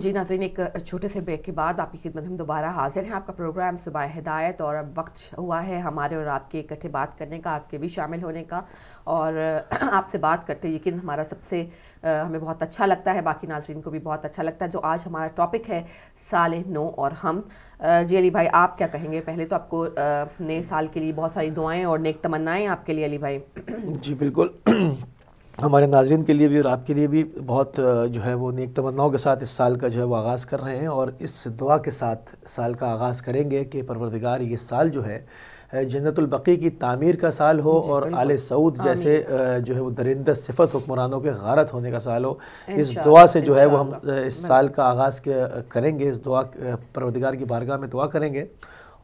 جی ناظرین، ایک چھوٹے سے بریک کے بعد آپ کی خدمت ہم دوبارہ حاضر ہیں. آپ کا پروگرام صبح ہدایت، اور اب وقت ہوا ہے ہمارے اور آپ کے اکٹھے بات کرنے کا، آپ کے بھی شامل ہونے کا. اور آپ سے بات کرتے یقین ہمارا سب سے ہمیں بہت اچھا لگتا ہے، باقی ناظرین کو بھی بہت اچھا لگتا ہے. جو آج ہمارا ٹاپک ہے سال نو اور ہم. جی علی بھائی، آپ کیا کہیں گے؟ پہلے تو آپ کو نئے سال کے لیے بہت ساری دعائیں اور نیک تمنائیں آپ کے لیے علی بھائی. جی بالکل، ہمارے ناظرین کے لیے بھی اور آپ کے لیے بھی بہت جو ہے وہ نیک تمناؤں کے ساتھ اس سال کا جو ہے وہ آغاز کر رہے ہیں، اور اس دعا کے ساتھ سال کا آغاز کریں گے کہ پروردگار یہ سال جو ہے جنت البقیع کی تعمیر کا سال ہو، اور آل سعود جیسے جو ہے وہ درندہ صفت حکمرانوں کے غارت ہونے کا سال ہو. اس دعا سے جو ہے وہ ہم اس سال کا آغاز کریں گے. اس دعا پروردگار کی بارگاہ میں دعا کریں گے،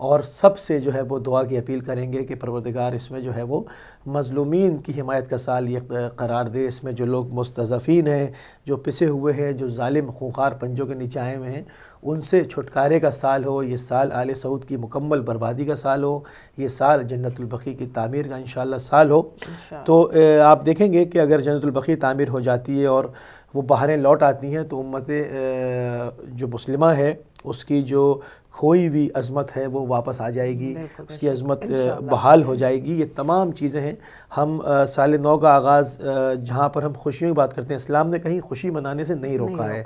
اور سب سے جو ہے وہ دعا کی اپیل کریں گے کہ پروردگار اس میں جو ہے وہ مظلومین کی حمایت کا سال یہ قرار دے. اس میں جو لوگ مستضعفین ہیں، جو پسے ہوئے ہیں، جو ظالم خونخوار پنجوں کے نیچے آئے ہوئے ہیں، ان سے چھٹکارے کا سال ہو. یہ سال آل سعود کی مکمل بربادی کا سال ہو. یہ سال جنت البقیع کی تعمیر کا انشاءاللہ سال ہو. تو آپ دیکھیں گے کہ اگر جنت البقیع تعمیر ہو جاتی ہے اور وہ بہاریں لوٹ آتی ہیں، تو امت جو مسلمہ ہے اس کی جو کھوئی ہوئی عظمت ہے وہ واپس آ جائے گی، اس کی عظمت بحال ہو جائے گی. یہ تمام چیزیں ہیں. ہم سال نو کا آغاز جہاں پر ہم خوشیوں کی بات کرتے ہیں، اسلام نے کہیں خوشی منانے سے نہیں روکا ہے.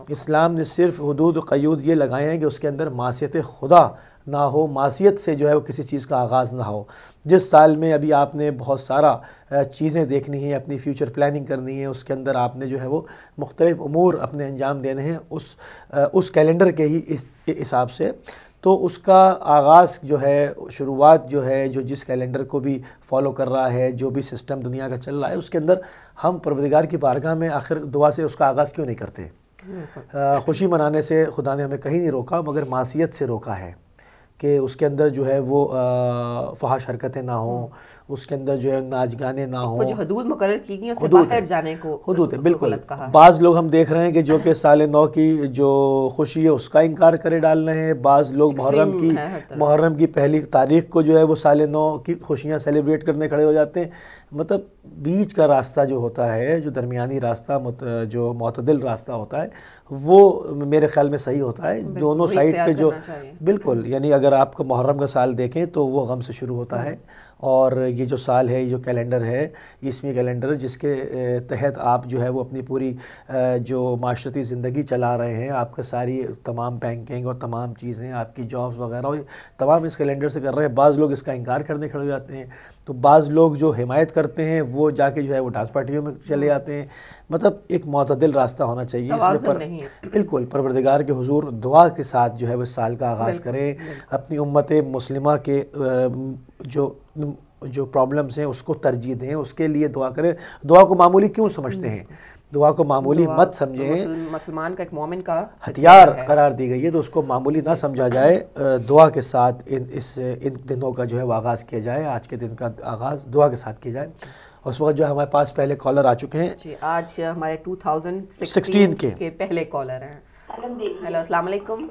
اسلام نے صرف حدود و قیود یہ لگائے ہیں کہ اس کے اندر معصیت خدا نہ ہو، معصیت سے جو ہے وہ کسی چیز کا آغاز نہ ہو. جس سال میں ابھی آپ نے بہت سارا چیزیں دیکھنی ہیں، اپنی فیوچر پلاننگ کرنی ہے، اس کے اندر آپ نے جو ہے وہ مختلف امور اپنے انجام دینے ہیں اس کیلنڈر کے ہی حساب سے. تو اس کا آغاز جو ہے، شروعات جو ہے، جو جس کیلنڈر کو بھی فالو کر رہا ہے، جو بھی سسٹم دنیا کا چل رہا ہے، اس کے اندر ہم پروردگار کی بارگاہ میں آخر دعا سے اس کا آغاز کیوں نہیں کرتے؟ خوشی منانے سے خدا نے ہمیں کہیں نہیں روکا، مگر معصیت سے روکا ہے کہ اس کے اندر جو ہے وہ فحش حرکتیں نہ ہوں، اس کے اندر جو ہے ناچ گانے نہ ہوں. جو حدود مقرر کی گئی ہیں اس سے باہر جانے کو حدود ہے. بالکل. بعض لوگ ہم دیکھ رہے ہیں کہ جو کہ سال نو کی جو خوشی ہے اس کا انکار کرے ڈال رہے ہیں. بعض لوگ محرم کی پہلی تاریخ کو جو ہے وہ سال نو کی خوشیاں سیلیبریٹ کرنے کھڑے ہو جاتے ہیں. مطلب بیچ کا راستہ جو ہوتا ہے، جو درمیانی راستہ، جو معتدل راستہ ہوتا ہے، وہ میرے خیال میں صحیح ہوتا ہے. دونوں سائڈ پہ جو بالکل، یعنی اگر آپ کو محرم کا سال دیکھیں تو وہ غم سے شروع ہوتا ہے، اور یہ جو سال ہے، یہ جو کیلنڈر ہے، عیسوی کیلنڈر، جس کے تحت آپ جو ہے وہ اپنی پوری جو معاشرتی زندگی چلا رہے ہیں، آپ کا ساری تمام بینکنگ اور تمام چیزیں، آپ کی جابز وغیرہ تمام اس کیلنڈر سے کر رہے ہیں. بعض لوگ اس کا انکار کرنے کھڑے ہو جاتے ہیں، تو بعض لوگ جو حمایت کرتے ہیں وہ جا کے جو ہے وہ ڈانس پارٹیوں میں چلے جاتے ہیں. مطلب ایک معتدل راستہ ہونا چاہیے اس میں. بالکل پروردگار کے حضور دعا کے ساتھ جو ہے وہ سال کا آغاز کریں. اپنی امت مسلمہ کے جو پرابلمز ہیں اس کو ترجیح دیں، اس کے لیے دعا کریں. دعا کو معمولی کیوں سمجھتے ہیں؟ دعا کو معمولی مت سمجھیں. مسلمان کا، ایک مومن کا ہتھیار قرار دی گئی ہے، تو اس کو معمولی نہ سمجھا جائے. دعا کے ساتھ ان دنوں کا جو ہے وہ آغاز کیا جائے. آج کے دن کا آغاز دعا کے ساتھ کیا جائے. اس وقت جو ہمارے پاس پہلے کالر آ چکے ہیں. جی، آج ہمارے 2016 کے پہلے کالر ہیں. ہیلو، السلام علیکم.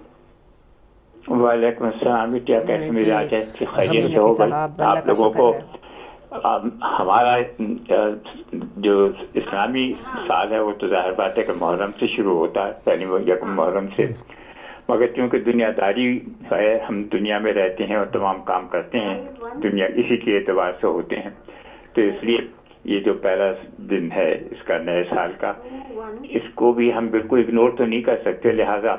وعلیکم السلام. بیٹیا کیسے مزاج ہے؟ خیریت سے ہوگا آپ لوگوں کو؟ ہمارا جو اسلامی سال ہے وہ تو ظاہر بات ہے کہ محرم سے شروع ہوتا ہے، پہلی یکم محرم سے. مگر چونکہ دنیا داری ہے، ہم دنیا میں رہتے ہیں اور تمام کام کرتے ہیں، دنیا اسی کے اعتبار سے ہوتے ہیں، تو اس لیے یہ جو پہلا دن ہے اس کا نئے سال کا، اس کو بھی ہم بالکل اگنور تو نہیں کر سکتے. لہٰذا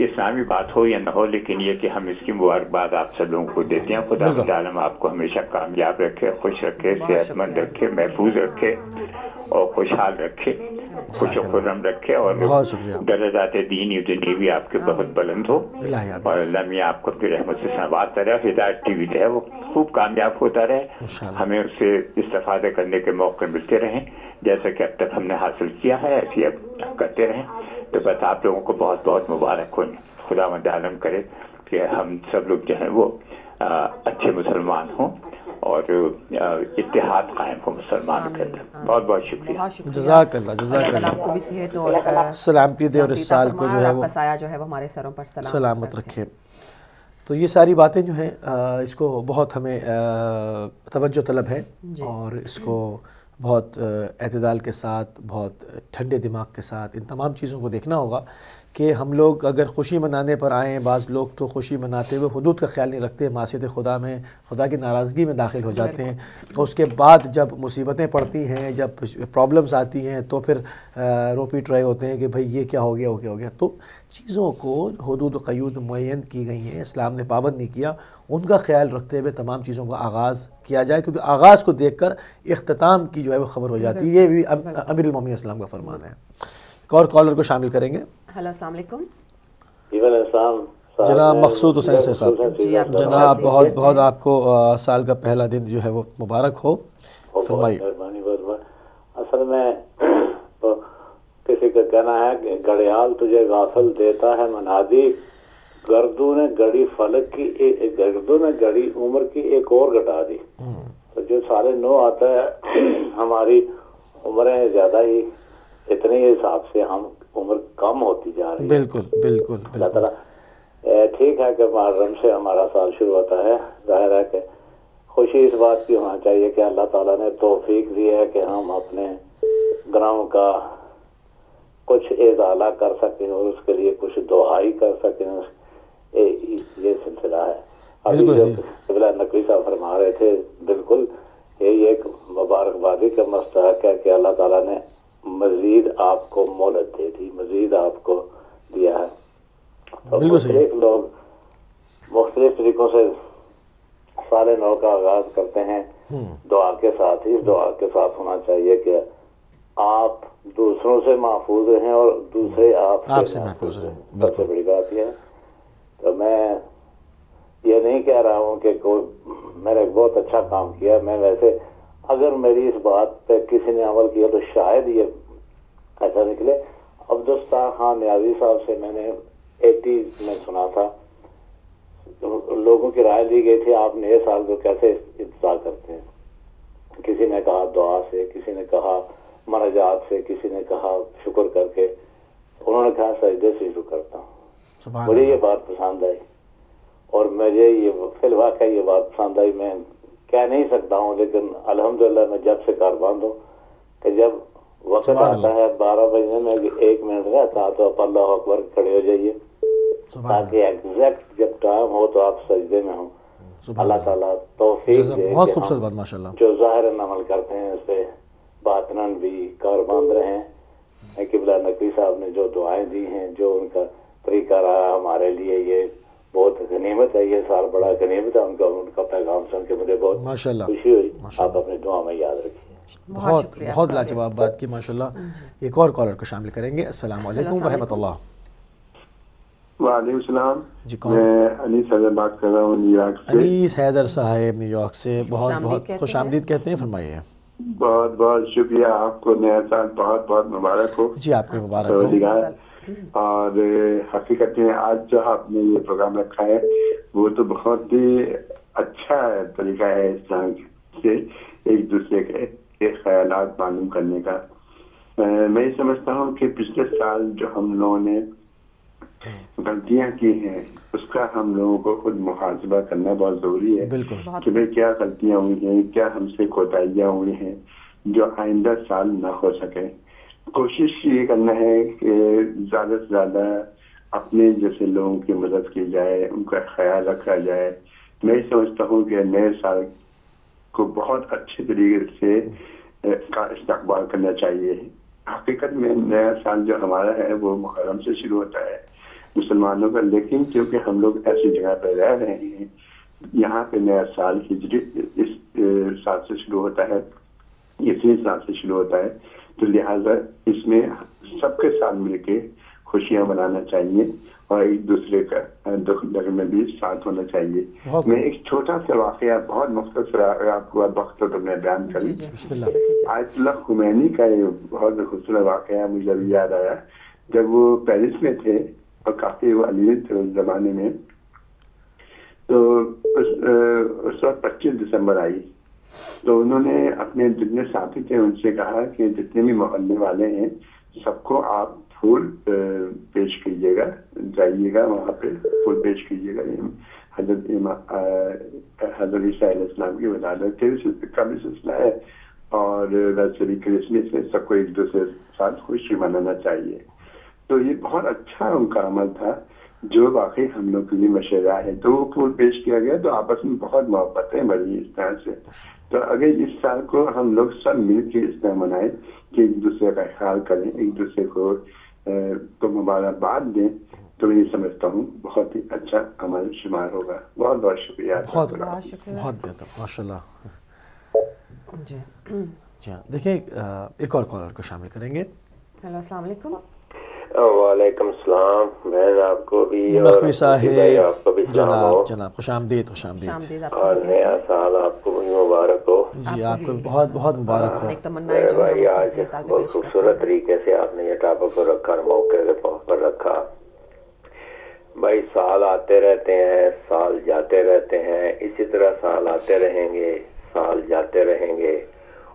اسلامی بات ہو یا نہ ہو، لیکن یہ کہ ہم اس کی مبارکباد آپ سب لوگوں کو دیتے ہیں. خدا تعالیٰ آپ کو ہمیشہ کامیاب رکھے، خوش رکھے، صحت مند رکھے، محفوظ رکھے اور خوشحال رکھے، خوش و خرم رکھے، اور درجات دینی و دنیوی آپ کے بہت بلند ہو، اور اللہ میاں آپ کو اپنی رحمت سے نوازتا رہے. ہدایت ٹی وی جو ہے وہ خوب کامیاب ہوتا رہے، ہمیں اس سے استفادہ کرنے کے موقع ملتے رہیں، جیسا کہ اب تک ہم نے حاصل کیا ہے ایسے اب کرتے رہیں. تو بس آپ لوگوں کو بہت بہت مبارک ہو. خدا مند عالم کرے کہ ہم سب لوگ جو ہیں وہ اچھے مسلمان ہوں اور اتحاد قائم ہو مسلمان کے اندر. بہت بہت شکریہ. جزاک اللہ. جزاک اللہ. آپ کو بھی صحت اور سلامتی دے، اور اس سال کو جو ہے وہ سایہ جو ہے وہ ہمارے سروں پر سلامت رکھے. تو یہ ساری باتیں جو ہیں اس کو بہت ہمیں توجہ طلب ہے، اور اس کو بہت اعتدال کے ساتھ، بہت ٹھنڈے دماغ کے ساتھ ان تمام چیزوں کو دیکھنا ہوگا کہ ہم لوگ اگر خوشی منانے پر آئیں، بعض لوگ تو خوشی مناتے ہوئے حدود کا خیال نہیں رکھتے، معصیت خدا میں، خدا کی ناراضگی میں داخل ہو جاتے ہیں، تو اس کے بعد جب مصیبتیں پڑتی ہیں، جب پرابلمز آتی ہیں تو پھر رو پیٹ رہے ہوتے ہیں کہ بھئی یہ کیا ہو گیا. تو چیزوں کو حدود و قیود معین کی گئی ہیں، اسلام نے پابند نہیں کیا، ان کا خیال رکھتے ہوئے تمام چیزوں کا آغاز کیا جائے، کیونکہ آغاز کو دیکھ کر اختتام کی جو ہے وہ خبر ہو جاتی ہے. یہ بھی امیر المومنین اسلام کا فرمان ہے. ایک اور کالر کو شامل کریں گے. ہلو، السلام علیکم. جناب مقصود حسین سے صاحب، جناب بہت بہت آپ کو سال کا پہلا دن جو ہے وہ مبارک ہو. فرمائیے. اصل میں کسی کا کہنا ہے کہ گھڑیال تجھے غافل دیتا ہے منادی، گردوں نے گھڑی فلک کی، گردوں نے گھڑی عمر کی ایک اور گھٹا دی. تو جو سال نو آتا ہے ہماری عمریں زیادہ ہی اتنے ہی حساب سے ہم عمر کم ہوتی جا رہی ہے. بالکل اللہ تعالیٰ ٹھیک ہے کہ محرم سے ہمارا سال شروع ہوتا ہے. ظاہر ہے کہ خوشی اس بات کی ہونا چاہیے کہ اللہ تعالیٰ نے توفیق دی ہے کہ ہم اپنے گناہوں کا کچھ ازالہ کر سکیں اور اس کے لیے کچھ دعائی کر سکیں. یہ سلسلہ ہے. ابھی جو قبلہ نقوی صاحب فرما رہے تھے، بالکل یہی ایک مبارکبادی کا مستحق ہے کہ اللہ تعالیٰ نے مزید آپ کو مہلت دے دی، مزید آپ کو دیا ہے. تو مختلف لوگ مختلف طریقوں سے سال نو کا آغاز کرتے ہیں دعا کے ساتھ. اس دعا کے ساتھ ہونا چاہیے کہ آپ دوسروں سے محفوظ رہیں اور دوسرے آپ سے محفوظ رہیں. سب سے بڑی بات یہ ہے. تو میں یہ نہیں کہہ رہا ہوں کہ میں نے بہت اچھا کام کیا. میں ویسے اگر میری اس بات پہ کسی نے عمل کیا تو شاید یہ ایسا نکلے. عبدالستار خان نیازی صاحب سے میں نے 80 میں سنا تھا، لوگوں کی رائے لی گئی تھی آپ نئے سال کو کیسے انتظار کرتے ہیں. کسی نے کہا دعا سے، کسی نے کہا مناجات سے، کسی نے کہا شکر کر کے. انہوں نے کہا سجدے سے شروع کرتا ہوں. مجھے یہ بات پسند آئی اور مجھے یہ فی الواقع یہ بات پسند آئی. میں کہہ نہیں سکتا ہوں لیکن الحمدللہ میں جب سے کاربند ہوں کہ جب وقت آتا ہے 12 بجے میں 1 منٹ رہتا تو آپ اللہ اکبر کھڑے ہو جائیے تاکہ ایگزیکٹ جب ٹائم ہو تو آپ سجدے میں ہوں. اللہ تعالیٰ توفیق دے بہت خوبصورت بات ماشاءاللہ. جو ظاہراً عمل کرتے ہیں اس پہ باطناً بھی کاربند رہیں. قبلہ نقوی صاحب نے جو دعائیں دی ہیں، جو ان کا طریقہ رہا ہمارے لیے، یہ بہت غنیمت ہے. یہ سال بڑا غنیمت ہے. ان کا پیغام سن کے مجھے بہت خوشی ہوئی. آپ اپنی دعا میں یاد رکھیے. بہت لاجواب بات کی ماشاءاللہ. ایک اور کالر کو شامل کریں گے. السلام علیکم ورحمۃ اللہ. وعلیکم السلام. جی کون؟ میں انیس حیدر بات کر رہا ہوں نیو یارک سے. انیس حیدر صاحب نیو یارک سے، بہت بہت خوش آمدید کہتے ہیں. فرمائیے. بہت بہت شکریہ. آپ کو نیا سال بہت بہت مبارک ہو. جی آپ کو مبارک ہو. اور حقیقت میں آج جو آپ نے یہ پروگرام رکھا ہے وہ تو بہت ہی اچھا طریقہ ہے اسلام سے ایک دوسرے کے خیالات معلوم کرنے کا. میں یہ سمجھتا ہوں کہ پچھلے سال جو ہم لوگوں نے غلطیاں کی ہیں اس کا ہم لوگوں کو خود محاسبہ کرنا بہت ضروری ہے کہ بھئی کیا غلطیاں ہوئی ہیں، کیا ہم سے کوتاہیاں ہوئی ہیں جو آئندہ سال نہ ہو سکے. کوشش یہ کرنا ہے کہ زیادہ سے زیادہ اپنے جیسے لوگوں کی مدد کی جائے، ان کا خیال رکھا جائے. میں سمجھتا ہوں کہ نئے سال کو بہت اچھے طریقے سے کا استقبال کرنا چاہیے. حقیقت میں نیا سال جو ہمارا ہے وہ محرم سے شروع ہوتا ہے مسلمانوں کا، لیکن کیونکہ ہم لوگ ایسی جگہ پہ رہ رہے ہیں یہاں پہ نیا سال ہجری اس سال سے شروع ہوتا ہے، اسی سال سے شروع ہوتا ہے. تو لہٰذا اس میں سب کے ساتھ مل کے خوشیاں منانا چاہیے اور ایک دوسرے کا دکھ درد میں بھی ساتھ ہونا چاہیے. میں ایک چھوٹا سا واقعہ بہت مختصر آپ کو وقت تو میں بیان کروں. آیت اللہ خمینی کا یہ بہت خوبصورت واقعہ مجھے ابھی یاد آیا. جب وہ پیرس میں تھے اور کافی وہ علی تھے اس زمانے میں، تو اس وقت 25 دسمبر آئی تو انہوں نے اپنے جتنے ساتھی تھے ان سے کہا کہ جتنے بھی محلے والے ہیں سب کو آپ پھول پیش کیجیے گا، جائیے گا وہاں پہ پھول پیش کیجیے گا. حضرت عیسیٰ علیہ السلام کی ولادت کا بھی سلسلہ ہے اور ویسے بھی کرسمس میں سب کو ایک دوسرے کے ساتھ خوشی منانا چاہیے. تو یہ بہت اچھا ان کا عمل تھا جو واقعی ہم لوگ کے لیے مشورہ ہے. تو وہ پھول پیش کیا گیا تو آپس میں بہت محبتیں بڑھی اس طرح سے. تو اگر اس سال کو ہم لوگ سب مل کے اس طرح منائیں کہ ایک دوسرے کا خیال کریں, ایک دوسرے کو مبارکباد دیں, تو میں یہ سمجھتا ہوں بہت ہی اچھا عمل شمار ہوگا. بہت بہت شکریہ. بہت شکریہ, بہت بہتر, ماشاء اللہ. جی جی ہاں, دیکھیں ایک اور کالر کو شامل کریں گے. ہیلو, السلام علیکم. وعلیکم السلام. بہن آپ کو بھی نقوی صاحب, آپ کو بھی جناب خوش آمدید. خوش آمدید. اور نیا سال آپ کو بھی مبارک ہو. جی آپ کو بہت بہت مبارک ہو. میرے بھائی آج بہت خوبصورت طریقے سے آپ نے یہ ٹاپک پر رکھا اور موقع پر رکھا. بھائی سال آتے رہتے ہیں, سال جاتے رہتے ہیں, اسی طرح سال آتے رہیں گے, سال جاتے رہیں گے,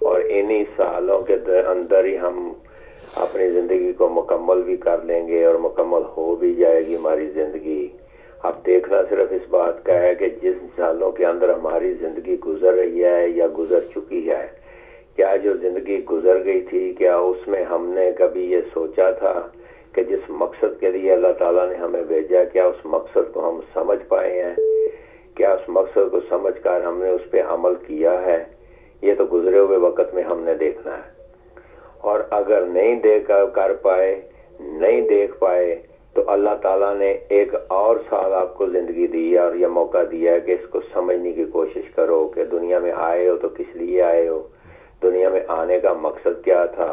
اور انہی سالوں کے اندر ہی ہم اپنی زندگی کو مکمل بھی کر لیں گے اور مکمل ہو بھی جائے گی ہماری زندگی. اب دیکھنا صرف اس بات کا ہے کہ جن سالوں کے اندر ہماری زندگی گزر رہی ہے یا گزر چکی ہے, کیا جو زندگی گزر گئی تھی کیا اس میں ہم نے کبھی یہ سوچا تھا کہ جس مقصد کے لیے اللہ تعالیٰ نے ہمیں بھیجا, کیا اس مقصد کو ہم سمجھ پائے ہیں؟ کیا اس مقصد کو سمجھ کر ہم نے اس پہ عمل کیا ہے؟ یہ تو گزرے ہوئے وقت میں ہم نے دیکھنا ہے. اور اگر نہیں دیکھ پائے تو اللہ تعالیٰ نے ایک اور سال آپ کو زندگی دی ہے اور یہ موقع دیا ہے کہ اس کو سمجھنے کی کوشش کرو کہ دنیا میں آئے ہو تو کس لیے آئے ہو, دنیا میں آنے کا مقصد کیا تھا.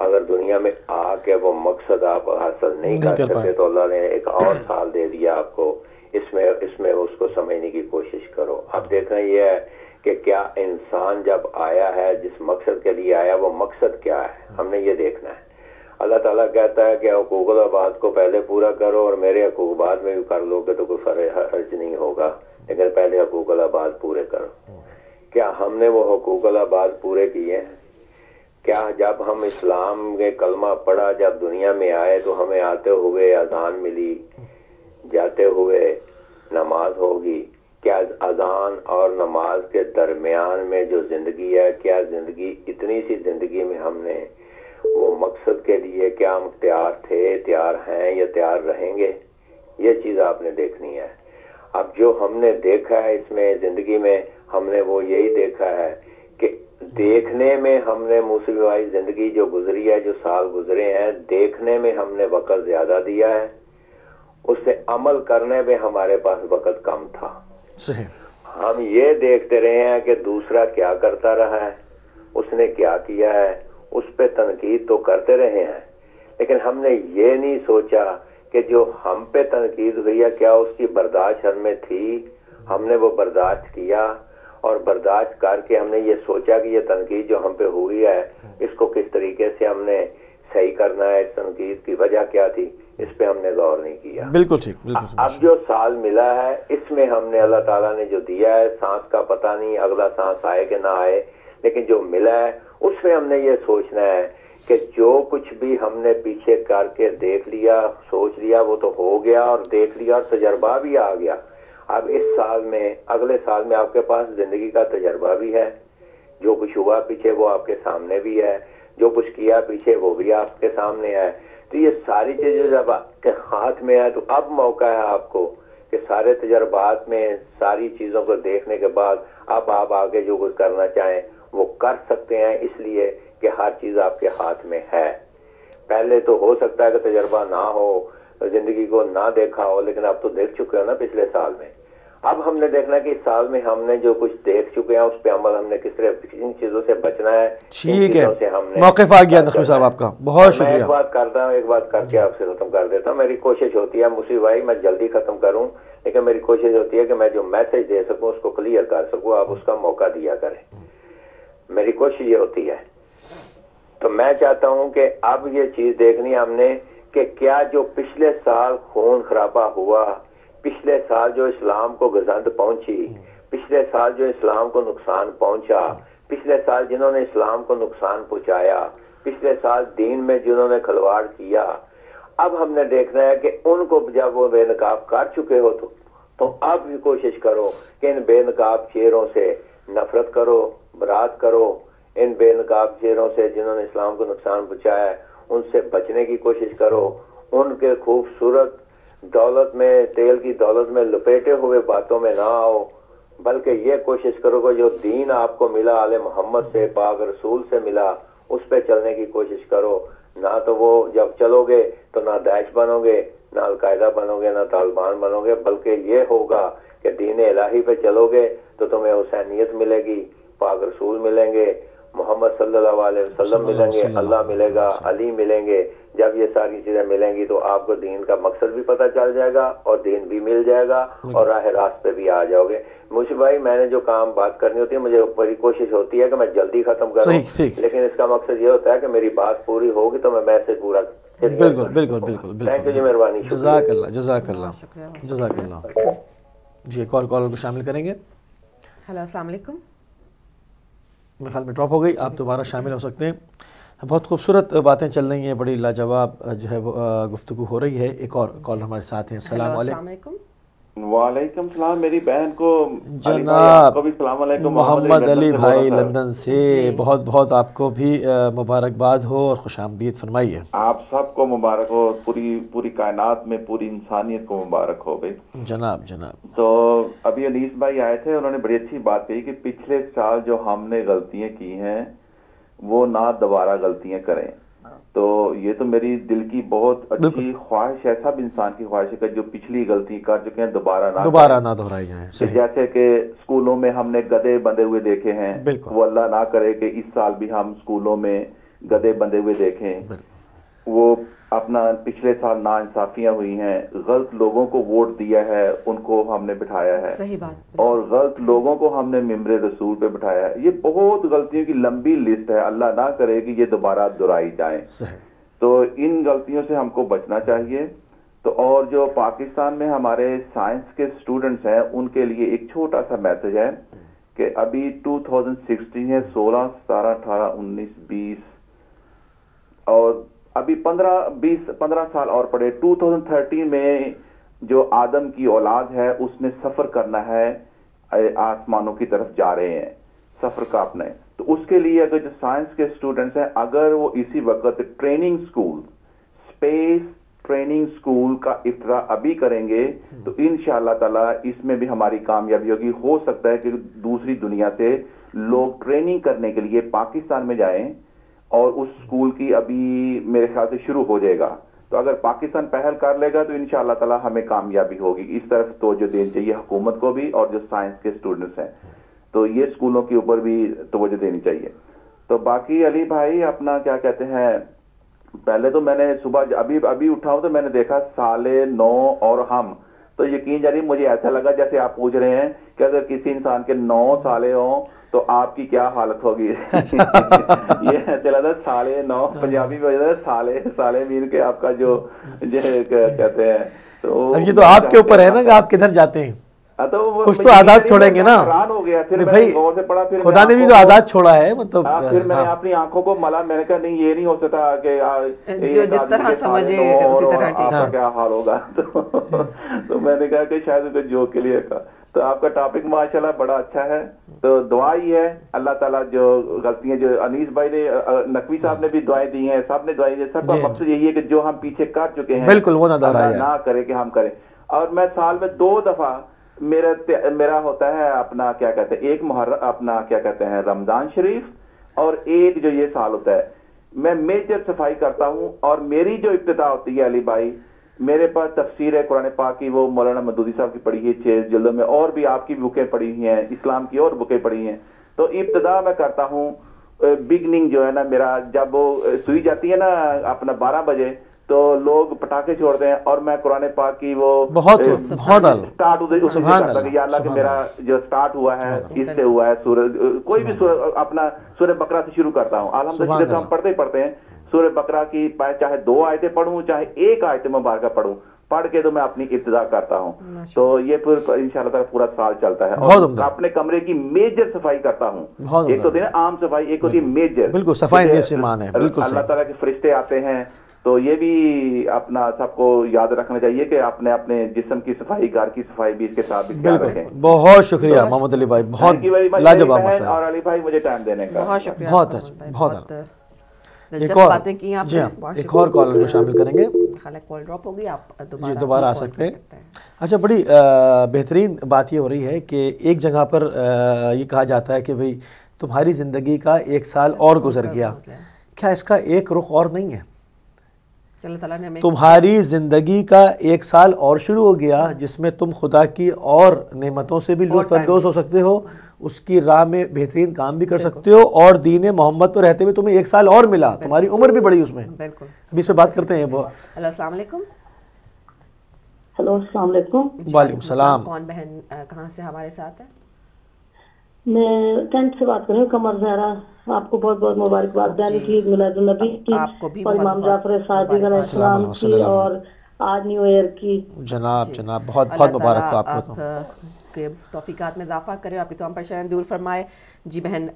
اگر دنیا میں آ کے وہ مقصد آپ حاصل نہیں کر سکتے تو اللہ نے ایک اور سال دے دیا آپ کو, اس میں اس کو سمجھنے کی کوشش کرو. اب دیکھنا یہ ہے کہ کیا انسان جب آیا ہے جس مقصد کے لیے آیا وہ مقصد کیا ہے, ہم نے یہ دیکھنا ہے. اللہ تعالیٰ کہتا ہے کہ حقوق العباد کو پہلے پورا کرو اور میرے حقوق بعد میں بھی کر لو گے تو کوئی حرج نہیں ہوگا, لیکن پہلے حقوق العباد پورے کرو. کیا ہم نے وہ حقوق العباد پورے کیے ہیں؟ کیا جب ہم اسلام کے کلمہ پڑھا, جب دنیا میں آئے تو ہمیں آتے ہوئے اذان ملی, جاتے ہوئے نماز ہوگی, کیا اذان اور نماز کے درمیان میں جو زندگی ہے, کیا زندگی اتنی سی زندگی میں ہم نے وہ مقصد کے لیے کیا ہم تیار تھے, تیار ہیں یا تیار رہیں گے؟ یہ چیز آپ نے دیکھنی ہے. اب جو ہم نے دیکھا ہے اس میں زندگی میں, ہم نے وہ یہی دیکھا ہے کہ دیکھنے میں ہم نے موسیقی زندگی جو گزری ہے, جو سال گزرے ہیں, دیکھنے میں ہم نے وقت زیادہ دیا ہے, اس سے عمل کرنے میں ہمارے پاس وقت کم تھا. ہم یہ دیکھتے رہے ہیں کہ دوسرا کیا کرتا رہا ہے, اس نے کیا کیا ہے, اس پہ تنقید تو کرتے رہے ہیں, لیکن ہم نے یہ نہیں سوچا کہ جو ہم پہ تنقید ہوئی ہے کیا اس کی برداشت ہم میں تھی, ہم نے وہ برداشت کیا, اور برداشت کر کے ہم نے یہ سوچا کہ یہ تنقید جو ہم پہ ہوئی ہے اس کو کس طریقے سے ہم نے صحیح کرنا ہے, اس تنقید کی وجہ کیا تھی, اس پہ ہم نے غور نہیں کیا. بالکل ٹھیک. اب جو سال ملا ہے اس میں ہم نے اللہ تعالیٰ نے جو دیا ہے, سانس کا پتہ نہیں اگلا سانس آئے کہ نہ آئے, لیکن جو ملا ہے اس میں ہم نے یہ سوچنا ہے کہ جو کچھ بھی ہم نے پیچھے کر کے دیکھ لیا, سوچ لیا, وہ تو ہو گیا اور دیکھ لیا اور تجربہ بھی آ گیا. اب اس سال میں, اگلے سال میں آپ کے پاس زندگی کا تجربہ بھی ہے, جو کچھ ہوا پیچھے وہ آپ کے سامنے بھی ہے, جو کچھ کیا پیچھے وہ بھی آپ کے سامنے ہے. تو یہ ساری چیزیں جب آپ کے ہاتھ میں ہے تو اب موقع ہے آپ کو کہ سارے تجربات میں ساری چیزوں کو دیکھنے کے بعد اب آپ آگے جو کچھ کرنا چاہیں وہ کر سکتے ہیں, اس لیے کہ ہر چیز آپ کے ہاتھ میں ہے. پہلے تو ہو سکتا ہے کہ تجربہ نہ ہو, زندگی کو نہ دیکھا ہو, لیکن اب تو دیکھ چکے ہو نا پچھلے سال میں. اب ہم نے دیکھنا کہ اس سال میں ہم نے جو کچھ دیکھ چکے ہیں اس پہ عمل ہم نے کس طرح ان چیزوں سے بچنا ہے. ٹھیک ہے, موقف آ گیا نقوی صاحب آپ کا, بہت شکریہ. میں ایک بات کرتا ہوں, ایک بات کر کے آپ سے ختم کر دیتا ہوں. میری کوشش ہوتی ہے مصیب بھائی میں جلدی ختم کروں, لیکن میری کوشش ہوتی ہے کہ میں جو میسج دے سکوں اس کو کلیئر کر سکوں, آپ اس کا موقع دیا کریں. میری کوشش یہ ہوتی ہے. تو میں چاہتا ہوں کہ اب یہ چیز دیکھنی ہم نے کہ کیا جو پچھلے سال خون خرابہ ہوا, پچھلے سال جو اسلام کو گزند پہنچی, پچھلے سال جو اسلام کو نقصان پہنچا, پچھلے سال جنہوں نے اسلام کو نقصان پہنچایا, پچھلے سال دین میں جنہوں نے کھلواڑ کیا, اب ہم نے دیکھنا ہے کہ ان کو جب وہ بے نقاب کر چکے ہو تو اب بھی کوشش کرو کہ ان بے نقاب چہروں سے نفرت کرو, برات کرو, ان بے نقاب چہروں سے جنہوں نے اسلام کو نقصان پہنچایا ہے ان سے بچنے کی کوشش کرو. ان کے خوبصورت دولت میں، تیل کی دولت میں لپیٹے ہوئے باتوں میں نہ آؤ، بلکہ یہ کوشش کرو کہ جو دین آپ کو ملا آل محمد سے، پاک رسول سے ملا، اس پہ چلنے کی کوشش کرو. نہ تو وہ جب چلو گے تو نہ داعش بنو گے، نہ القاعدہ بنو گے، نہ طالبان بنو گے، بلکہ یہ ہوگا کہ دین الہی پہ چلو گے تو تمہیں حسینیت ملے گی، پاک رسول ملیں گے، محمد صلی اللہ علیہ وسلم ملیں گے، اللہ ملے گا، علی ملیں گے. جب یہ ساری چیزیں ملیں گی تو آپ کو دین کا مقصد بھی پتہ چل جائے گا اور دین بھی مل جائے گا اور راہ راست پہ بھی آ جاؤ گے. مجھے بھائی میں نے جو کام بات کرنی ہوتی ہے مجھے بڑی کوشش ہوتی ہے کہ میں جلدی ختم کروں، لیکن اس کا مقصد یہ ہوتا ہے کہ میری بات پوری ہوگی تو میں میسج پورا. بالکل بالکل بالکل تھینک یو جی، مہربانی، جزاک اللہ جزاک اللہ جزاک اللہ. جی ایک اور کال کو شامل کریں گے. ہلو السلام علیکم. میرے خیال میں ڈراپ ہو گئی، آپ دوبارہ شامل ہو سکتے ہیں. بہت خوبصورت باتیں چل رہی ہیں، بڑی لاجواب جو ہے وہ گفتگو ہو رہی ہے. ایک اور کال ہمارے ساتھ ہیں. السلام علیکم. وعلیکم السلام. میری بہن کو جناب السلام علیکم. محمد علی بھائی لندن سے بہت بہت آپ کو بھی مبارکباد ہو اور خوش آمدید فرمائیے. آپ سب کو مبارک ہو، پوری کائنات میں پوری انسانیت کو مبارک ہو بھائی. جناب. تو ابھی انیس بھائی آئے تھے، انہوں نے بڑی اچھی بات کہی کہ پچھلے سال جو ہم نے غلطیاں کی ہیں وہ نہ دوبارہ غلطیاں کریں. تو یہ تو میری دل کی بہت اچھی خواہش ہے، سب انسان کی خواہش ہے کہ جو پچھلی غلطی کر چکے ہیں دوبارہ نہ دہرائی جائیں. جیسے کہ اسکولوں میں ہم نے گدھے بندھے ہوئے دیکھے ہیں، وہ اللہ نہ کرے کہ اس سال بھی ہم اسکولوں میں گدھے بندھے ہوئے دیکھیں. وہ اپنا پچھلے سال ناانصافیاں ہوئی ہیں، غلط لوگوں کو ووٹ دیا ہے ان کو ہم نے بٹھایا ہے، صحیح بات، اور غلط لوگوں کو ہم نے ممبر رسول پہ بٹھایا ہے. یہ بہت غلطیوں کی لمبی لسٹ ہے، اللہ نہ کرے کہ یہ دوبارہ دہرائی جائیں. تو ان غلطیوں سے ہم کو بچنا چاہیے. تو اور جو پاکستان میں ہمارے سائنس کے اسٹوڈنٹس ہیں ان کے لیے ایک چھوٹا سا میسج ہے کہ ابھی 2016 ہے، 16 17 18 19 20 اور ابھی 15 سال اور پڑے. 2013 میں جو آدم کی اولاد ہے اس نے سفر کرنا ہے، آسمانوں کی طرف جا رہے ہیں سفر کا اپنے. تو اس کے لیے اگر جو سائنس کے اسٹوڈنٹس ہیں اگر وہ اسی وقت training school, space training school کا افتتاح ابھی کریں گے تو انشاءاللہ تعالی اس میں بھی ہماری کامیابی ہوگی. ہو سکتا ہے کہ دوسری دنیا سے لوگ ٹریننگ کرنے کے لیے پاکستان میں جائیں اور اس سکول کی ابھی میرے خیال سے شروع ہو جائے گا. تو اگر پاکستان پہل کر لے گا تو انشاءاللہ تعالی ہمیں کامیابی ہوگی. اس طرف توجہ دینی چاہیے حکومت کو بھی اور جو سائنس کے اسٹوڈنٹس ہیں تو یہ اسکولوں کے اوپر بھی توجہ دینی چاہیے. تو باقی علی بھائی اپنا کیا کہتے ہیں، پہلے تو میں نے صبح ابھی اٹھا ہوں تو میں نے دیکھا 9:30 اور ہم تو یقین جاری مجھے ایسا لگا جیسے آپ پوچھ رہے ہیں کہ اگر کسی انسان کے 9 سالے ہوں تو آپ کی کیا حالت ہوگی. یہ چلا تھا 9:30 پنجابی میں ہو جاتا ہے سالے میر کے آپ کا جو کہتے ہیں. تو یہ تو آپ کے اوپر ہے نا کہ آپ کدھر جاتے ہیں. کچھ تو آزاد چھوڑیں گے نا بھائی، خدا نے بھی تو آزاد چھوڑا ہے. مطلب پھر میں نے اپنی آنکھوں کو ملا، میں نے کہا نہیں یہ نہیں ہو سکتا کہ جس طرح سمجھے اسی طرح آپ کا کیا حال ہوگا. تو میں نے کہا کہ شاید جوک کے لیے کا. تو آپ کا ٹاپک ماشاءاللہ بڑا اچھا ہے. تو دعا ہی ہے اللہ تعالیٰ جو غلطیاں جو انیس بھائی نے، نقوی صاحب نے بھی دعائیں دی ہیں، سب نے دعائیں دی، سب کا مقصد یہی ہے کہ جو ہم پیچھے کر چکے ہیں بالکل وہ نہ کرے کہ ہم کریں. اور میں سال میں 2 دفعہ میرا ہوتا ہے اپنا کیا کہتے ہیں، ایک محرم اپنا کیا کہتے ہیں رمضان شریف، اور ایک جو یہ سال ہوتا ہے میں میجر صفائی کرتا ہوں. اور میری جو ابتدا ہوتی ہے علی بھائی، میرے پاس تفسیر ہے قرآن پاک کی، وہ مولانا مدودی صاحب کی پڑھی ہے 6 جلدوں میں، اور بھی آپ کی بکیں پڑھی ہیں، اسلام کی اور بکیں پڑھی ہیں. تو ابتدا میں کرتا ہوں بگننگ جو ہے نا میرا، جب وہ سوئی جاتی ہے نا اپنا 12 بجے تو لوگ پٹاخے چھوڑتے ہیں اور میں قرآن پاک کی وہ سٹارٹ یا اللہ کہ میرا جو سٹارٹ ہوا ہے اس سے ہوا ہے سورج، کوئی بھی اپنا سورہ بقرہ سے شروع کرتا ہوں. الحمدللہ ہم پڑھتے ہی پڑھتے ہیں سورہ بقرہ کی، چاہے 2 آیتیں پڑھوں چاہے 1 آیت مبارکہ پڑھوں، پڑھ کے تو میں اپنی ابتدا کرتا ہوں. تو یہ پھر انشاءاللہ تعالی پورا سال چلتا ہے. اور اپنے کمرے کی میجر صفائی کرتا ہوں. ایک تو ہوتی ہے عام صفائی، ایک ہوتی ہے میجر. بالکل صفائی سے مان ہے. بالکل اللہ تعالیٰ کے فرشتے آتے ہیں تو یہ بھی اپنا سب کو یاد رکھنا چاہیے کہ اپنے اپنے جسم کی صفائی، گھر کی صفائی بھی اس کے ساتھ خیال رکھیں. بہت شکریہ محمد علی بھائی، بہت لاجواب ماشاءاللہ. اور علی بھائی مجھے ٹائم دینے کا بہت شکریہ. بہت دلچسپ باتیں کی آپ جی نے. ہاں ایک اور کالر کو شامل کریں گے. کال ڈراپ ہوگی، آپ جی دوبارہ آ سکتے ہیں. اچھا بڑی بہترین بات یہ ہو رہی ہے کہ ایک جگہ پر یہ کہا جاتا ہے کہ بھئی تمہاری زندگی کا 1 سال اور گزر گیا. کیا اس کا ایک رخ اور نہیں ہے؟ اللہ تعالیٰ نے تمہاری زندگی کا 1 سال اور شروع ہو گیا جس میں تم خدا کی اور نعمتوں سے بھی لطف اندوز ہو سکتے ہو، اس کی راہ میں بہترین کام بھی کر سکتے ہو، اور دین محمد پر رہتے ہوئے تمہیں 1 سال اور ملا، تمہاری عمر بھی بڑی اس میں. بالکل. ابھی اس پہ بات کرتے ہیں. السلام علیکم. ہلو السلام علیکم. وعلیکم السلام. کون بہن کہاں سے ہمارے ساتھ ہے؟ میں کینٹ سے بات کر رہی ہوں، قمر زہرا. آپ کو بہت بہت مبارکباد دینے کی، عید میلاد النبی کی، اور امام جعفر صادق علیہ السلام کی، اور آج نیو ایئر کی. جناب بہت بہت مبارک ہو آپ کو. کے توفیقات میں اضافہ کرے، آپ کی تمام پریشانیاں دور فرمائے. جی بہن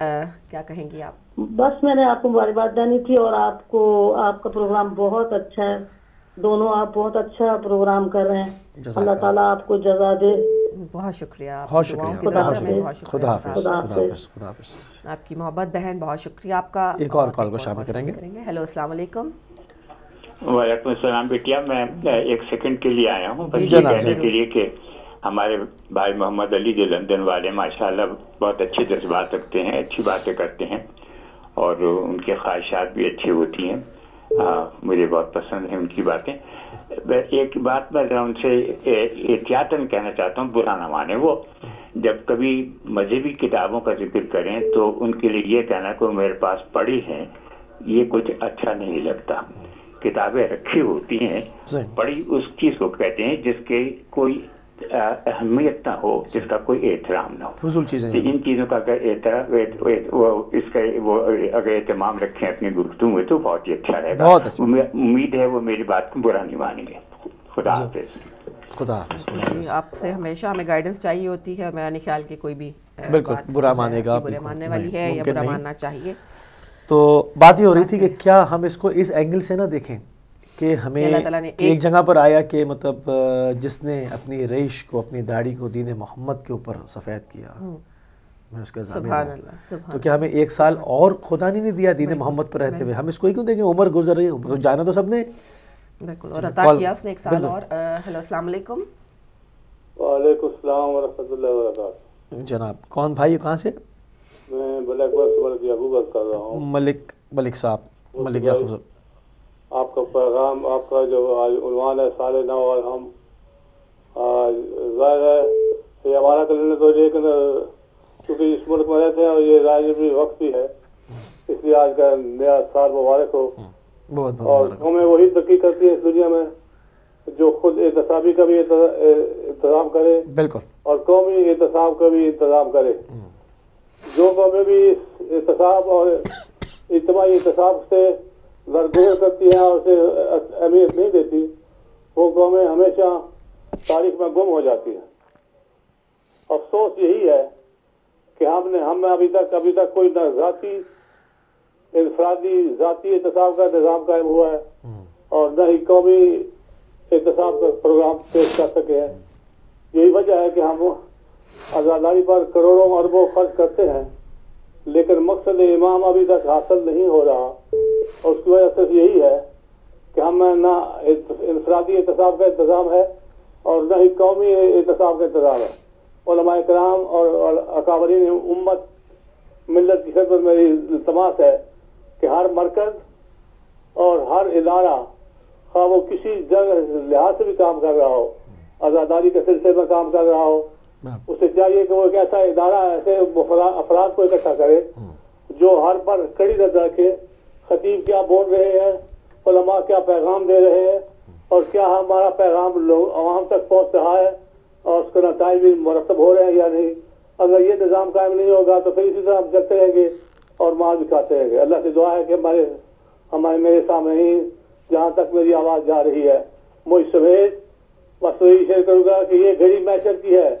کیا کہیں گی آپ؟ بس میں نے آپ کو مبارکباد دینی تھی، اور آپ کو، آپ کا پروگرام بہت اچھا ہے. دونوں آپ بہت اچھا پروگرام کر رہے ہیں. اللہ تعالیٰ آپ کو جزا دے. بہت شکریہ. بہت شکریہ. خدا حافظ. آپ کی محبت بہن، بہت شکریہ آپ کا. ایک اور کال کو شامل کریں گے. ہیلو السلام علیکم. وعلیکم السلام بیٹیا. میں 1 سیکنڈ کے لیے آیا ہوں بس یہ کہنے کے لیے کہ ہمارے بھائی محمد علی جو لندن والے ماشاءاللہ بہت اچھے جذبات رکھتے ہیں، اچھی باتیں کرتے ہیں، اور ان کی خواہشات بھی اچھی ہوتی ہیں. مجھے بہت پسند ہیں ان کی باتیں. ایک بات میں ان سے احتیاطاً کہنا چاہتا ہوں، برا نہ مانے. وہ جب کبھی مذہبی کتابوں کا ذکر کریں تو ان کے لیے یہ کہنا کہ وہ میرے پاس پڑھی ہیں، یہ کچھ اچھا نہیں لگتا. کتابیں رکھی ہوتی ہیں، پڑھی اس چیز کو کہتے ہیں جس کے کوئی اہمیت نہ ہو، جس کا کوئی احترام نہ ہو. فضول چیزیں ان چیزوں کا اگر اہتمام رکھیں اپنی گفتگو میں تو بہت ہی اچھا رہے گا. امید ہے وہ میری بات کو برا نہیں مانیں گے. خدا حافظ. خدا حافظ. آپ سے ہمیشہ ہمیں گائیڈنس چاہیے ہوتی ہے. میرا نہیں خیال کہ کوئی بھی بالکل برا مانے گا، برا ماننے والی ہے یا برا ماننا چاہیے. تو بات یہ ہو رہی تھی کہ کیا ہم اس کو اس اینگل سے نہ دیکھیں کہ ہمیں ایک جگہ پر آیا کہ مطلب جس نے اپنی ریش کو، اپنی داڑھی کو دین محمد کے اوپر سفید کیا، میں اس کا ضامن ہوں. تو کیا ہمیں 1 سال اور خدا نہیں دیا دین محمد پر رہتے ہوئے؟ ہم اس کو ہی کیوں دیکھیں؟ عمر گزر رہی ہے، جانا تو سب نے. بالکل. اور عطا کیا اس نے 1 سال اور. ہیلو السلام علیکم. وعلیکم السلام ورحمۃ اللہ وبرکاتہ. جناب کون بھائی، کہاں سے؟ میں بلیک ورک سے ملک یعقوب بات کر رہا ہوں. ملک صاحب، ملک یعقوب. آپ کا پیغام، آپ کا جو آج عنوان ہے سال نو، اور ہم ظاہر ہے یہ ہمارا کلینڈر تو، لیکن کیونکہ اس ملک میں رہتے ہیں اور یہ راجبی وقت بھی ہے، اس لیے آج کا نیا سال مبارک ہو. اور قومیں وہی ترقی کرتی ہیں اس دنیا میں جو خود احتسابی کا بھی انتظام کرے، بالکل، اور قومی احتساب کا بھی انتظام کرے. جو قومیں بھی احتساب اور اجتماعی احتساب سے درگزر کرتی ہیں اور اسے اہمیت نہیں دیتی، وہ قومیں ہمیشہ تاریخ میں گم ہو جاتی ہیں. افسوس یہی ہے کہ ہم میں ابھی تک کوئی نہ ذاتی انفرادی ذاتی احتساب کا نظام قائم ہوا ہے اور نہ ہی قومی احتساب کا پروگرام پیش کر سکے ہیں. یہی وجہ ہے کہ ہم آزاداری پر کروڑوں اربوں خرچ کرتے ہیں، لیکن مقصد امام ابھی تک حاصل نہیں ہو رہا. اور اس کی وجہ صرف یہی ہے کہ ہم میں نہ انفرادی احتساب کا انتظام ہے اور نہ ہی قومی احتساب کا انتظام ہے. علماء کرام اور اکابرین امت ملت کی خدمت میری التماس ہے کہ ہر مرکز اور ہر ادارہ، خواہ وہ کسی جگہ لحاظ سے بھی کام کر رہا ہو، آزاداری کے سلسلے میں کام کر رہا ہو، اسے چاہیے کہ وہ ایک ایسا ادارہ، ایسے افراد کو اکٹھا کرے جو ہر پر کڑی نظر رکھے. خطیب کیا بول رہے ہیں، علماء کیا پیغام دے رہے ہیں، اور کیا ہمارا پیغام عوام تک پہنچ رہا ہے اور اس کے نتائج بھی مرتب ہو رہے ہیں یا نہیں. اگر یہ نظام قائم نہیں ہوگا تو پھر اسی طرح ہم چلتے رہیں گے اور مال بھی کھاتے رہیں گے. اللہ سے دعا ہے کہ میرے سامنے ہی جہاں تک میری آواز جا رہی ہے، مجھ سمیت بس وہی شیئر کروں گا کہ یہ گھڑی محشر کی ہے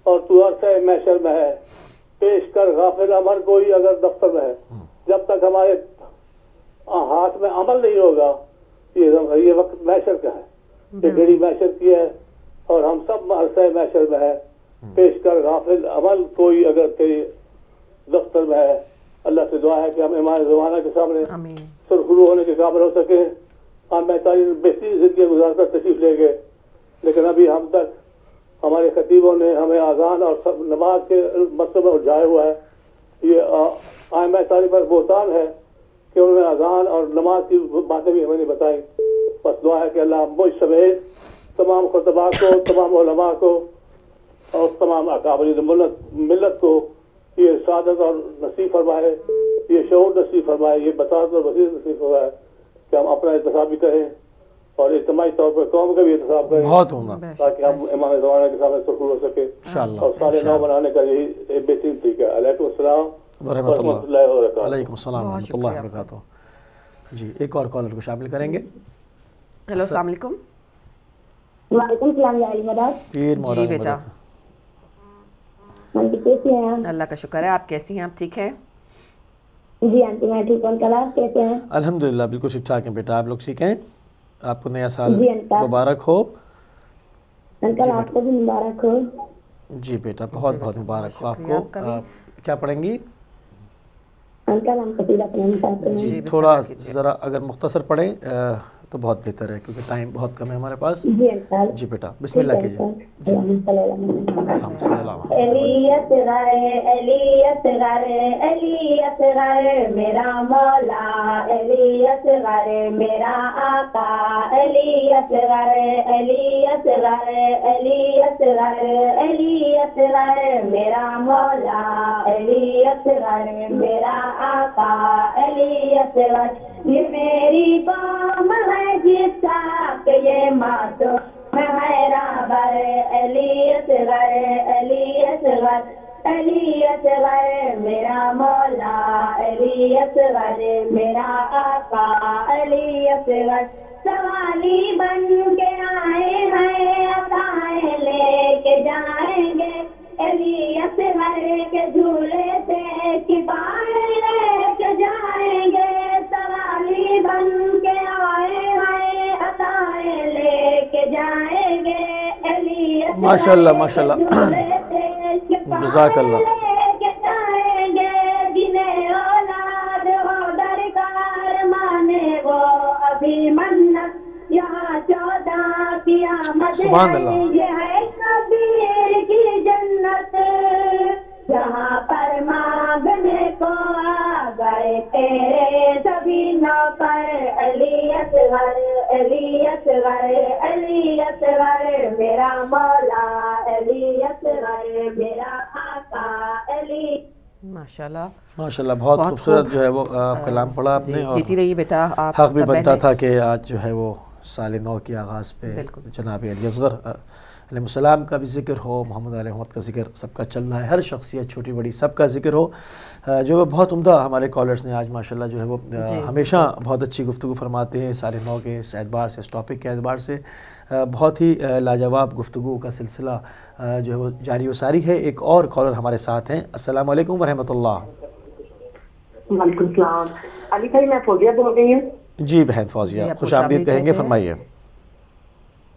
اور تو عرصہ محشر میں ہے. پیش کر غافل امر کوئی اگر دفتر میں ہے. جب تک ہمارے ہاتھ میں عمل نہیں ہوگا یہ وقت محشر کا ہے، یہ گھڑی محشر کی ہے اور ہم سب عرصہ محشر میں ہے. پیش کر غافل عمل کوئی اگر تیری دفتر میں ہے. اللہ سے دعا ہے کہ ہم امام زمانہ کے سامنے سرخرو ہونے کے قابل ہو سکیں. ہم 45 بہترین زندگی گزار کر تشریف لے گئے، لیکن ابھی ہم تک ہمارے خطیبوں نے ہمیں اذان اور سب نماز کے مسئلے میں الجھایا ہوا ہے. یہ ائمہ تاریخ پر بہتان ہے کہ انہوں نے اذان اور نماز کی باتیں بھی ہمیں نہیں بتائیں. بس دعا ہے کہ اللہ مجھ سمیت تمام خطباء کو، تمام علماء کو اور تمام اکابرین ملت کو یہ سعادت اور نصیب فرمائے، یہ شعور نصیب فرمائے، یہ بصارت اور بصیرت نصیب فرمائے کہ ہم اپنا احتساب بھی کریں اور اجتماعی طور پر قوم کا بھی احتساب کریں، بہت عمدہ، تاکہ ہم امام زمانہ کے سامنے سرخرو ہو سکے اور سارے نو بنانے کا یہی ایک بہترین طریقہ ہے. علیکم السلام ورحمۃ اللہ وبرکاتہ. علیکم السلام ورحمۃ اللہ وبرکاتہ. جی ایک اور کالر کو شامل کریں گے. ہیلو السلام علیکم. وعلیکم السلام. جی بیٹا کیسی ہیں؟ اللہ کا شکر ہے. آپ کیسی ہیں؟ آپ ٹھیک ہیں؟ جی آنٹی میں ٹھیک ہوں. انکل آپ کیسے ہیں؟ الحمدللہ بالکل ٹھیک ٹھاک ہیں بیٹا. آپ لوگ ٹھیک ہیں؟ آپ کو نیا سال مبارک ہو. انکل آپ کو بھی مبارک ہو. جی بیٹا بہت بہت مبارک ہو آپ کو. کیا پڑھیں گی؟ انکل ہم قصیدہ پڑھنا چاہتے ہیں. جی تھوڑا ذرا اگر مختصر پڑھیں تو بہت بہتر ہے کیونکہ ٹائم بہت کم ہے ہمارے پاس. جی انکل. جی بیٹا بسم اللہ کیجیے. الیت غرے الیت غرے الیت غرے میرا مولا، الیت غرے میرا آقا، الیت غرے الیت غرے الیت غرے الیت غرے میرا مولا، الیت غرے میرا آقا، الیت غرے. یہ میری قوم ہے جس کا کہ یہ معصوم ہے رہبر، الیت غرے الیت غرے الیت غرے میرا مولا، الیت غرے میرا آقا، الیت غرے. سوالی بن کے آئے ہیں عطائیں لے کے جائیں گے، الیت غرے کے جھولے سے کفایت لے کے جائیں گے. سوالی بن کے آئے ہیں عطائیں لے کے جائیں گے، الیت ماشاءاللہ ماشاءاللہ جزاک اللہ. جنہیں اولاد ہو درکار مانے وہ ابھی منت یہاں 14 قیامت ہے. یہ ہے کبیر کی جنت جہاں پر مانگنے کو آ گئے تیرے سبھی نوکر، الیت غرے الیت غرے الیت غرے میرا مولا، الیت غرے میرا آقا، الیت. ماشاءاللہ ماشاءاللہ بہت خوبصورت جو ہے وہ کلام پڑھا آپ نے. اور دیتی رہیے بیٹا. آپ حق بھی بنتا تھا کہ آج جو ہے وہ سال نو کی آغاز پہ جناب علی اصغر علیہ السلام کا بھی ذکر ہو، محمد علیہ محمد کا ذکر سب کا چل رہا ہے، ہر شخصیت چھوٹی بڑی سب کا ذکر ہو. جو وہ بہت عمدہ ہمارے کالرز نے آج ماشاءاللہ جو ہے وہ ہمیشہ بہت اچھی گفتگو فرماتے ہیں سال نو کے اس اعتبار سے، اس ٹاپک کے اعتبار سے. بہت ہی لاجواب گفتگو کا سلسلہ جو ہے وہ جاری و ساری ہے. ایک اور کالر ہمارے ساتھ ہیں. السلام علیکم ورحمۃ اللہ. وعلیکم السلام. علی بھائی میں فوزیہ بول رہی ہوں. جی بہن فوزیہ خوش آمدید کہیں گے، فرمائیے.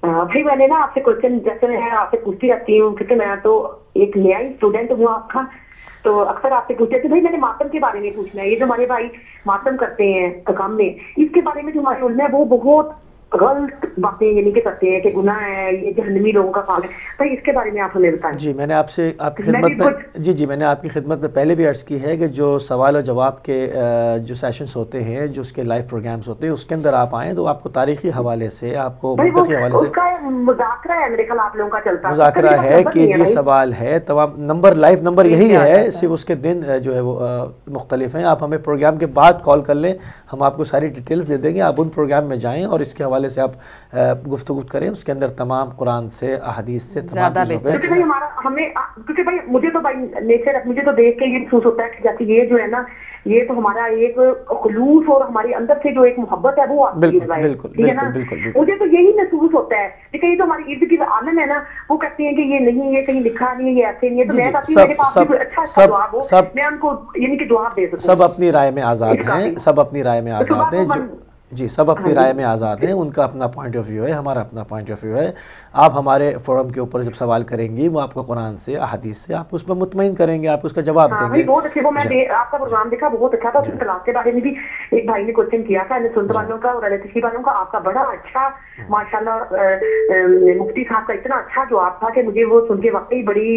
بھائی میں نے نا آپ سے کوشچن جیسے میں آپ سے پوچھتی رہتی ہوں کیونکہ میں تو ایک نیا ہی اسٹوڈنٹ ہوں آپ کا، تو اکثر آپ سے پوچھتے تھے بھائی میں نے ماتم کے بارے میں پوچھنا ہے. یہ جو ہمارے بھائی ماتم کرتے ہیں کام میں، اس کے بارے میں جو ہمارے علماء ہے وہ بہت غلط باتیں یعنی کہ کرتے ہیں کہ گناہ ہے، یہ جہنمی لوگوں کا کام ہے. بھائی اس کے بارے میں آپ ہمیں بتائیں. جی میں نے آپ سے آپ کی خدمت میں جی میں نے آپ کی خدمت میں پہلے بھی عرض کی ہے کہ جو سوال و جواب کے جو سیشنز ہوتے ہیں، جو اس کے لائیو پروگرامز ہوتے ہیں، اس کے اندر آپ آئیں تو آپ کو تاریخی حوالے سے، آپ کو منطقی حوالے سے مذاکرہ ہے، میرے خیال آپ لوگوں کا چلتا ہے مذاکرہ ہے کہ یہ سوال ہے. تمام نمبر لائیو نمبر یہی ہے، صرف اس کے دن جو ہے وہ مختلف ہیں. آپ ہمیں پروگرام کے بعد کال کر لیں، ہم آپ کو ساری ڈیٹیلز دے دیں گے. آپ ان پروگرام میں جائیں اور اس کے حوالے سے آپ گفتگو کریں. اس کے اندر تمام قرآن سے، احادیث سے، تمام چیزوں پہ. کیونکہ بھائی ہمارا ہمیں کیونکہ بھائی مجھے تو بھائی نیچر مجھے تو دیکھ کے یہ محسوس ہوتا ہے کہ جیسے یہ جو ہے نا یہ تو ہمارا ایک خلوص اور ہمارے اندر سے جو ایک محبت ہے وہ مجھے تو یہی محسوس ہوتا ہے. لیکن یہ تو ہماری ارد گرد عالم ہے نا، وہ کہتے ہیں کہ یہ نہیں، یہ کہیں لکھا نہیں ہے، یہ ایسے نہیں ہے. تو میں چاہتی ہوں میرے پاس کوئی اچھا جواب ہو، میں ان کو یعنی کہ جواب دے سکوں. سب اپنی رائے میں آزاد ہیں، سب اپنی رائے میں آزاد ہیں. جی سب اپنی رائے میں آزاد ہیں، ان کا اپنا پوائنٹ آف ویو ہے، ہمارا اپنا پوائنٹ آف ویو ہے. آپ ہمارے فورم کے اوپر جب سوال کریں گی وہ آپ کو قرآن سے احادیث سے آپ اس پر مطمئن کریں گے، آپ اس کا جواب دیں گے. بہت اچھے، وہ میں آپ کا پروگرام دیکھا بہت اچھا تھا. طلاق کے بارے میں بھی ایک بھائی نے کوشچن کیا تھا سنت والوں کا اور الیکٹریسٹی والوں کا. آپ کا بڑا اچھا ماشاءاللہ مفتی صاحب کا اتنا اچھا جواب تھا کہ مجھے وہ سن کے واقعی بڑی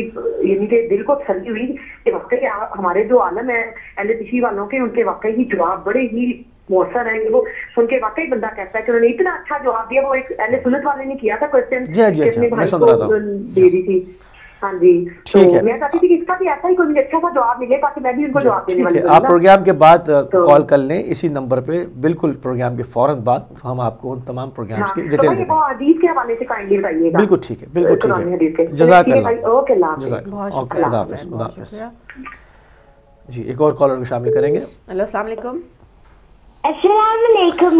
یعنی کہ دل کو تسلی ہوئی کہ واقعی ہمارے جو عالم ہے الیکٹریسٹی والوں کے ان کے واقعی ہی جواب بڑے ہی مؤثر ہیں. وہ سن کے واقعی بندہ کہتا ہے کہ انہوں نے اتنا اچھا جواب دیا. وہ ایک اہل سنت والے نے کیا تھا کوشچن اپنے بھائی کو دے دی تھی. ہاں جی ٹھیک ہے، میں چاہتی تھی کہ اس کا بھی ایسا ہی کوئی اچھا سا جواب ملے تاکہ میں بھی ان کو جواب دینے والی ہوں. آپ پروگرام کے بعد کال کر لیں اسی نمبر پہ، بالکل پروگرام کے فوراً بعد ہم آپ کو ان تمام پروگرامز کی ڈیٹیل دیں گے. حدیث کے حوالے سے کائنڈلی بتائیے گا. بالکل ٹھیک ہے، بالکل ٹھیک ہے، جزاک اللہ. اوکے خدا حافظ. خدا حافظ. جی ایک اور کالر کو شامل کریں گے. ہیلو السلام علیکم. Assalamu alaikum,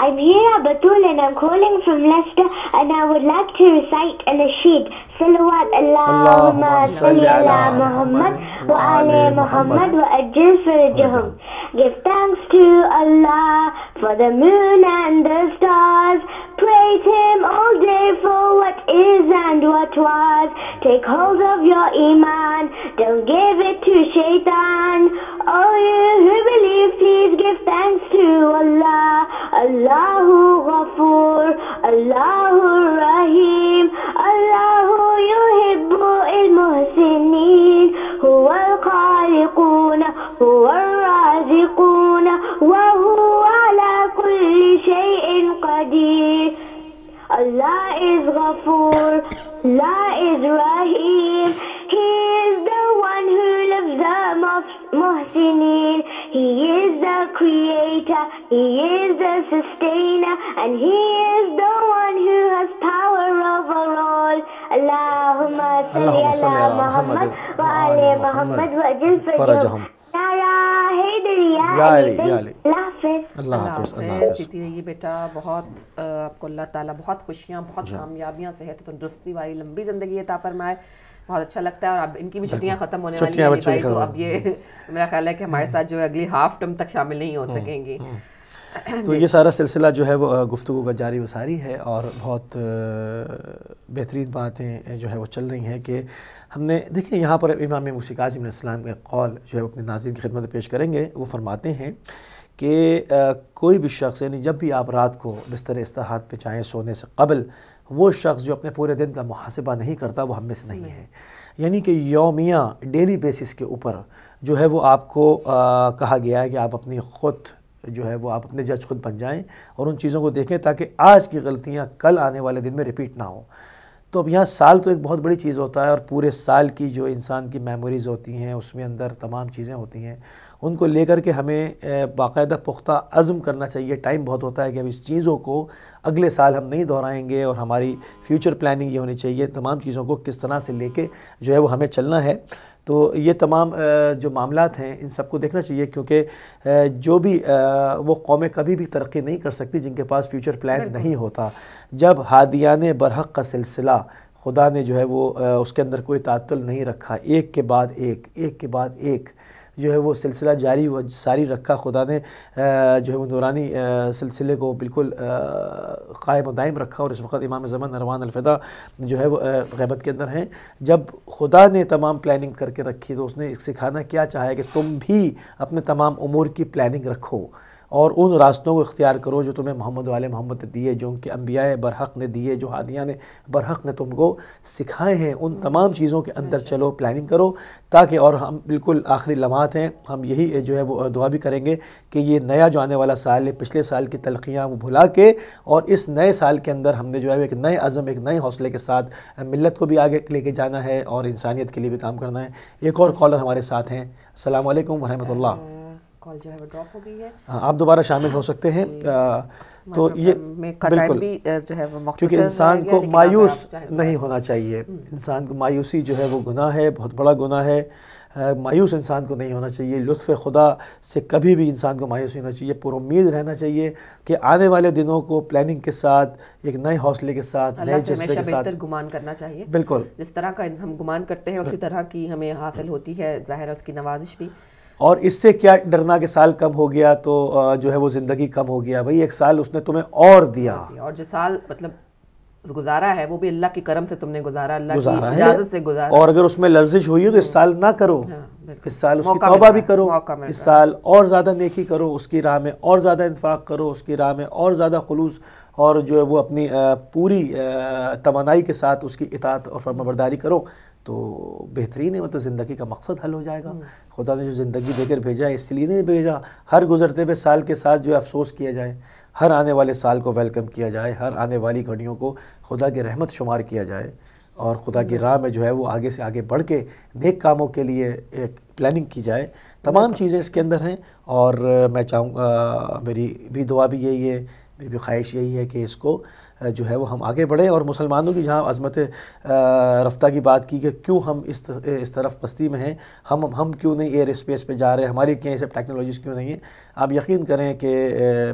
I'm Hira Batul and I'm calling from Leicester and I would like to recite al-Nasheed. Salawat Allahumma salli ala Muhammad wa ala Muhammad wa ajil farajahum. Give thanks to Allah for the moon and the stars. Praise Him all day for what is and what was. Take hold of your iman, don't give it to shaitan. Oh you who believe, please give thanks to Allah. Allahu Ghafoor, Allahu Rahim, Allahu yuhibbu al-muhsinin. Huwa al-khaliquna, huwa al-raziquna, wa huwa ala kulli shay'in qadir. Allah is Ghafoor, Allah is Rahim. He is the one who loves the muhsinin. He is the creator, He is the sustainer, and He is the one who has power over all. Allahumma salli ala Muhammad wa ala Muhammad wa ajil farajahum. اللہ حافظ. جیتی رہیے بیٹا. بہت آپ کو اللہ تعالیٰ بہت خوشیاں، بہت کامیابیاں، صحت و تندرستی والی لمبی زندگی عطا فرمائے. بہت اچھا لگتا ہے. اور اب ان کی بھی چھٹیاں ختم ہونے والی ہیں بھائی، تو اب یہ میرا خیال ہے کہ ہمارے ساتھ جو ہے اگلی ہاف ٹرم تک شامل نہیں ہو سکیں گے. تو یہ سارا سلسلہ جو ہے وہ گفتگو کا جاری و ساری ہے اور بہت بہترین باتیں جو ہے وہ چل رہی ہیں کہ ہم نے دیکھیں یہاں پر امام موسی کاظم علیہ السلام کا قول جو ہے اپنے ناظرین کی خدمت پیش کریں گے. وہ فرماتے ہیں کہ کوئی بھی شخص یعنی جب بھی آپ رات کو بستر استراحت پہ چاہیں سونے سے قبل، وہ شخص جو اپنے پورے دن کا محاسبہ نہیں کرتا وہ ہم میں سے نہیں ہے. یعنی کہ یومیہ ڈیلی بیسس کے اوپر جو ہے وہ آپ کو کہا گیا ہے کہ آپ اپنی خود جو ہے وہ آپ اپنے جج خود بن جائیں اور ان چیزوں کو دیکھیں تاکہ آج کی غلطیاں کل آنے والے دن میں ریپیٹ نہ ہوں. تو اب یہاں سال تو ایک بہت بڑی چیز ہوتا ہے اور پورے سال کی جو انسان کی میموریز ہوتی ہیں اس میں اندر تمام چیزیں ہوتی ہیں، ان کو لے کر کے ہمیں باقاعدہ پختہ عزم کرنا چاہیے. ٹائم بہت ہوتا ہے کہ اب اس چیزوں کو اگلے سال ہم نہیں دہرائیں گے اور ہماری فیوچر پلاننگ یہ ہونی چاہیے تمام چیزوں کو کس طرح سے لے کے جو ہے وہ ہمیں چلنا ہے. تو یہ تمام جو معاملات ہیں ان سب کو دیکھنا چاہیے کیونکہ جو بھی وہ قومیں کبھی بھی ترقی نہیں کر سکتی جن کے پاس فیوچر پلان نہیں ہوتا. جب ہادیان برحق کا سلسلہ خدا نے جو ہے وہ اس کے اندر کوئی تعطل نہیں رکھا، ایک کے بعد ایک، ایک کے بعد ایک جو ہے وہ سلسلہ جاری و ساری رکھا. خدا نے جو ہے وہ نورانی سلسلے کو بالکل قائم و دائم رکھا. اور اس وقت امام زمان نروان الفدا جو ہے وہ غیبت کے اندر ہیں. جب خدا نے تمام پلاننگ کر کے رکھی تو اس نے سکھانا کیا چاہا ہے کہ تم بھی اپنے تمام امور کی پلاننگ رکھو اور ان راستوں کو اختیار کرو جو تمہیں محمد والے محمد نے دیے، جو ان کے انبیاء برحق نے دیے، جو ہادیان برحق نے تم کو سکھائے ہیں. ان تمام چیزوں کے اندر چلو، پلاننگ کرو تاکہ، اور ہم بالکل آخری لمحات ہیں، ہم یہی جو ہے وہ دعا بھی کریں گے کہ یہ نیا جو آنے والا سال ہے پچھلے سال کی تلخیاں وہ بھلا کے اور اس نئے سال کے اندر ہم نے جو ہے ایک نئے عزم، ایک نئے حوصلے کے ساتھ ملت کو بھی آگے لے کے جانا ہے اور انسانیت کے لیے بھی کام کرنا ہے. ایک اور کالر ہمارے ساتھ ہیں. السلام علیکم ورحمۃ اللہ. کال جو ہے وہ ڈراپ ہو گئی ہے. ہاں آپ دوبارہ شامل ہو سکتے ہیں. تو یہ بالکل کیونکہ انسان کو مایوس نہیں ہونا چاہیے. انسان کو مایوسی جو ہے وہ گناہ ہے، بہت بڑا گناہ ہے. مایوس انسان کو نہیں ہونا چاہیے. لطف خدا سے کبھی بھی انسان کو مایوس نہیں ہونا چاہیے. پر امید رہنا چاہیے کہ آنے والے دنوں کو پلاننگ کے ساتھ، ایک نئے حوصلے کے ساتھ، نئے جذبے کے ساتھ بہتر گمان کرنا چاہیے. بالکل جس طرح کا ہم گمان کرتے ہیں اسی طرح کی ہمیں حاصل ہوتی ہے. ظاہر ہے اس کی نوازش بھی. اور اس سے کیا ڈرنا کہ سال کم ہو گیا تو جو ہے وہ زندگی کم ہو گیا. بھائی ایک سال اس نے تمہیں اور دیا, اور جو سال مطلب گزارا ہے وہ بھی اللہ کے کرم سے تم نے گزارا, اللہ کی اجازت سے گزارا. اور اگر اس میں لرزش ہوئی ہے تو اس سال نہ کرو, اس سال اس کی توبہ بھی کرو, اس سال اور زیادہ نیکی کرو, اس کی راہ میں اور زیادہ انفاق کرو, اس کی راہ میں اور زیادہ خلوص اور جو ہے وہ اپنی پوری توانائی کے ساتھ اس کی اطاعت اور فرمانبرداری کرو, تو بہترین ہے. مطلب زندگی کا مقصد حل ہو جائے گا. خدا نے جو زندگی دے کر بھیجا ہے اس لیے نہیں بھیجا ہر گزرتے ہوئے سال کے ساتھ جو ہے افسوس کیا جائے, ہر آنے والے سال کو ویلکم کیا جائے, ہر آنے والی گھڑیوں کو خدا کی رحمت شمار کیا جائے, اور خدا کی راہ میں جو ہے وہ آگے سے آگے بڑھ کے نیک کاموں کے لیے ایک پلاننگ کی جائے. تمام چیزیں اس کے اندر ہیں, اور میں چاہوں گا, میری بھی دعا بھی یہی ہے, میری بھی خواہش یہی ہے کہ اس کو جو ہے وہ ہم آگے بڑھیں. اور مسلمانوں کی جہاں عظمت رفتہ کی بات کی کہ کیوں ہم اس طرف پستی میں ہیں, ہم کیوں نہیں ایئر اسپیس پہ جا رہے, ہماری کیا یہ سب ٹیکنالوجیز کیوں نہیں ہیں. آپ یقین کریں کہ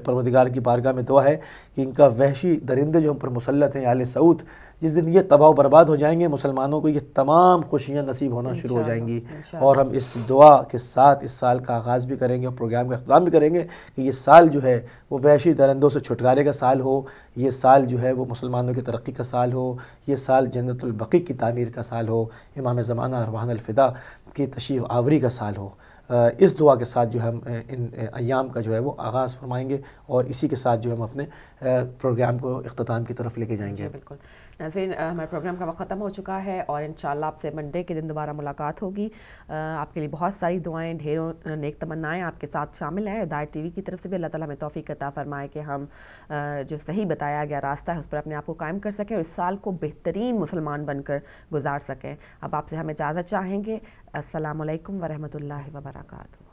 پروردگار کی بارگاہ میں دعا ہے کہ ان کا وحشی درندے جو ہم پر مسلط ہیں آل سعود, جس دن یہ تباہ و برباد ہو جائیں گے, مسلمانوں کو یہ تمام خوشیاں نصیب ہونا شروع ہو جائیں گی. اور ہم اس دعا کے ساتھ اس سال کا آغاز بھی کریں گے اور پروگرام کا اختتام بھی کریں گے کہ یہ سال جو ہے وہ وحشی درندوں سے چھٹکارے کا سال ہو, یہ سال جو ہے وہ مسلمانوں کی ترقی کا سال ہو, یہ سال جنت البقیع کی تعمیر کا سال ہو, امام زمانہ ارواحنا الفدا کی تشریف آوری کا سال ہو. اس دعا کے ساتھ جو ہم ان ایام کا جو ہے وہ آغاز فرمائیں گے, اور اسی کے ساتھ جو ہم اپنے پروگرام کو اختتام کی طرف لے کے جائیں گے. بالکل ناظرین, ہمارا پروگرام کا وقت ختم ہو چکا ہے, اور انشاءاللہ آپ سے منڈے کے دن دوبارہ ملاقات ہوگی. آپ کے لیے بہت ساری دعائیں, ڈھیروں نیک تمنائیں آپ کے ساتھ شامل ہیں. ہدایت ٹی وی کی طرف سے بھی اللہ تعالیٰ ہمیں توفیق عطا فرمائے کہ ہم جو صحیح بتایا گیا راستہ ہے اس پر اپنے آپ کو قائم کر سکیں, اور اس سال کو بہترین مسلمان بن کر گزار سکیں. اب آپ سے ہم اجازت چاہیں گے. السلام علیکم ورحمۃ اللہ وبرکاتہ.